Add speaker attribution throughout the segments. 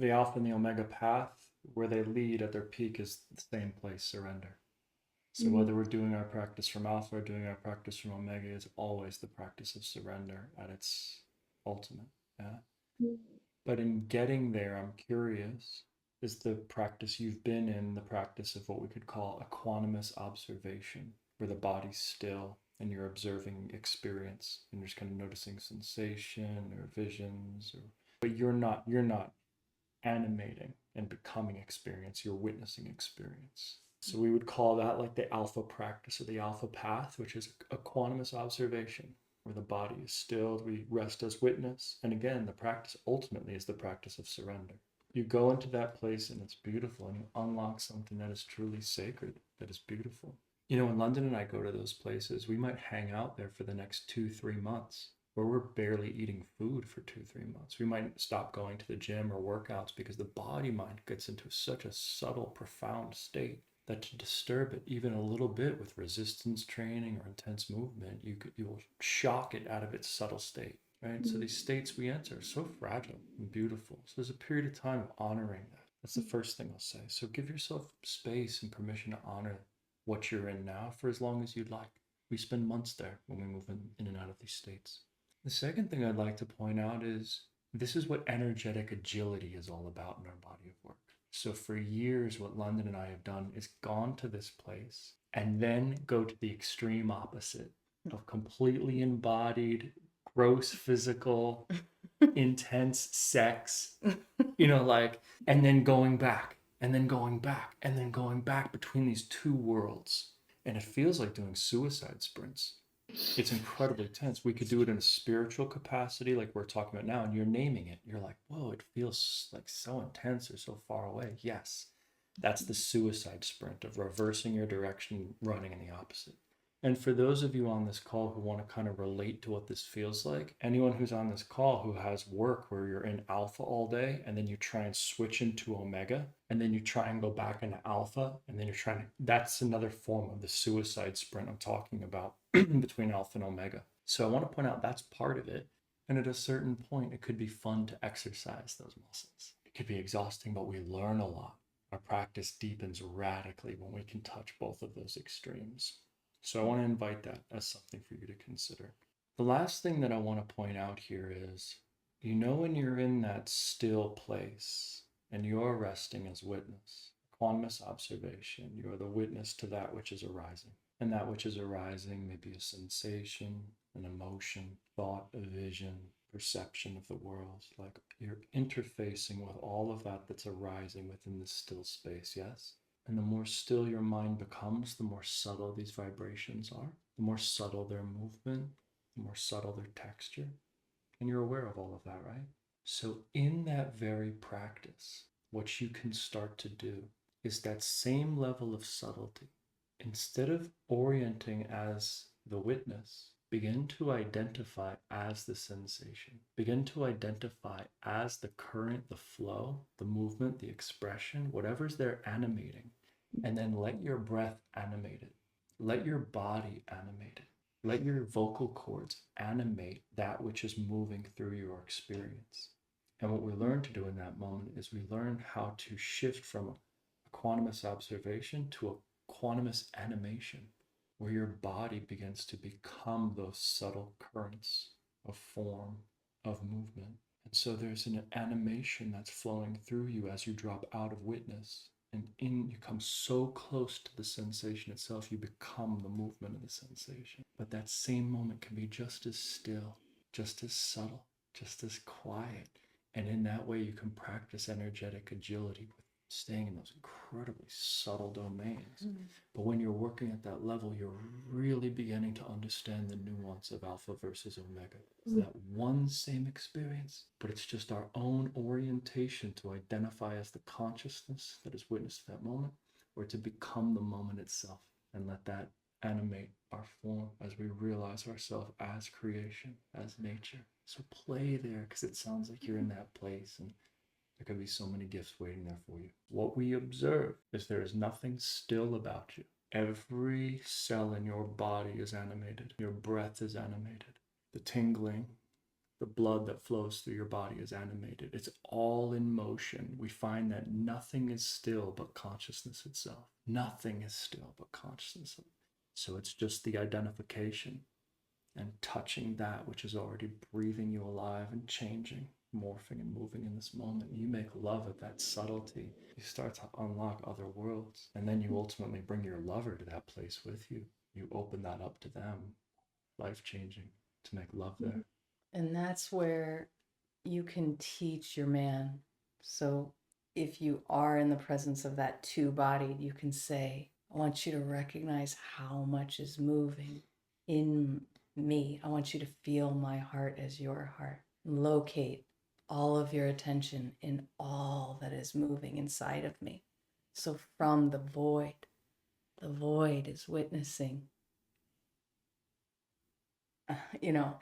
Speaker 1: The alpha and the omega path, where they lead at their peak, is the same place, surrender. So whether we're doing our practice from alpha or doing our practice from omega, is always the practice of surrender at its ultimate. Yeah. But in getting there, I'm curious, is the practice you've been in the practice of what we could call equanimous observation, where the body's still and you're observing experience and you're just kind of noticing sensation or visions, or but you're not animating and becoming experience, you're witnessing experience. So we would call that like the alpha practice or the alpha path, which is equanimous observation, where the body is stilled, we rest as witness. And again, the practice ultimately is the practice of surrender. You go into that place and it's beautiful, and you unlock something that is truly sacred, that is beautiful. You know, when London and I go to those places, we might hang out there for the next 2, 3 months, where we're barely eating food for 2, 3 months. We might stop going to the gym or workouts because the body mind gets into such a subtle, profound state that to disturb it even a little bit with resistance training or intense movement, you will shock it out of its subtle state. Right? So these states we enter are so fragile and beautiful. So there's a period of time of honoring that. That's the first thing I'll say. So give yourself space and permission to honor what you're in now for as long as you'd like. We spend months there when we move in and out of these states. The second thing I'd like to point out is this is what energetic agility is all about in our body of work. So for years, what London and I have done is gone to this place and then go to the extreme opposite of completely embodied, gross physical, intense sex, and then going back and then going back and then going back between these two worlds. And it feels like doing suicide sprints. It's incredibly tense. We could do it in a spiritual capacity, like we're talking about now, and you're naming it. You're like, whoa, it feels like so intense or so far away. Yes, that's the suicide sprint of reversing your direction, running in the opposite. And for those of you on this call who want to kind of relate to what this feels like, anyone who's on this call who has work where you're in alpha all day and then you try and switch into omega and then you try and go back into alpha and then that's another form of the suicide sprint I'm talking about between alpha and omega. So I want to point out that's part of it. And at a certain point, it could be fun to exercise those muscles. It could be exhausting, but we learn a lot. Our practice deepens radically when we can touch both of those extremes. So I want to invite that as something for you to consider. The last thing that I want to point out here is, when you're in that still place and you're resting as witness, equanimous observation, you are the witness to that which is arising. And that which is arising may be a sensation, an emotion, thought, a vision, perception of the world. Like you're interfacing with all of that that's arising within this still space, yes? And the more still your mind becomes, the more subtle these vibrations are, the more subtle their movement, the more subtle their texture. And you're aware of all of that, right? So, in that very practice, what you can start to do is that same level of subtlety. Instead of orienting as the witness, begin to identify as the sensation. Begin to identify as the current, the flow, the movement, the expression, whatever's there animating. And then let your breath animate it. Let your body animate it. Let your vocal cords animate that which is moving through your experience. And what we learn to do in that moment is we learn how to shift from equanimous observation to a equanimous animation, where your body begins to become those subtle currents of form, of movement. And so there's an animation that's flowing through you as you drop out of witness and you come so close to the sensation itself, you become the movement of the sensation. But that same moment can be just as still, just as subtle, just as quiet. And in that way, you can practice energetic agility with staying in those incredibly subtle domains. But when you're working at that level, you're really beginning to understand the nuance of alpha versus omega. It's that one same experience, but it's just our own orientation to identify as the consciousness that is witnessed at that moment, or to become the moment itself and let that animate our form as we realize ourselves as creation, as nature. So play there, because it sounds like you're in that place, and there could be so many gifts waiting there for you. What we observe is there is nothing still about you. Every cell in your body is animated. Your breath is animated. The tingling, The blood that flows through your body is animated. It's all in motion. We find that nothing is still but consciousness itself. Nothing is still but consciousness. So it's just the identification and touching that which is already breathing you alive and changing, morphing and moving in this moment. You make love at that subtlety. You start to unlock other worlds. And then you ultimately bring your lover to that place with you. You open that up to them, life changing, to make love there.
Speaker 2: And that's where you can teach your man. So if you are in the presence of that two-bodied, you can say, I want you to recognize how much is moving in me. I want you to feel my heart as your heart. Locate all of your attention in all that is moving inside of me. So from the void is witnessing,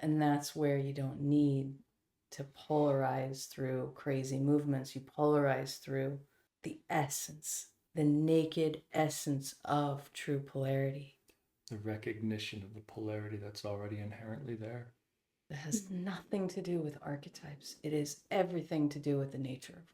Speaker 2: and that's where you don't need to polarize through crazy movements. You polarize through the essence, the naked essence of true polarity.
Speaker 1: The recognition of the polarity that's already inherently there.
Speaker 2: It has nothing to do with archetypes. It is everything to do with the nature of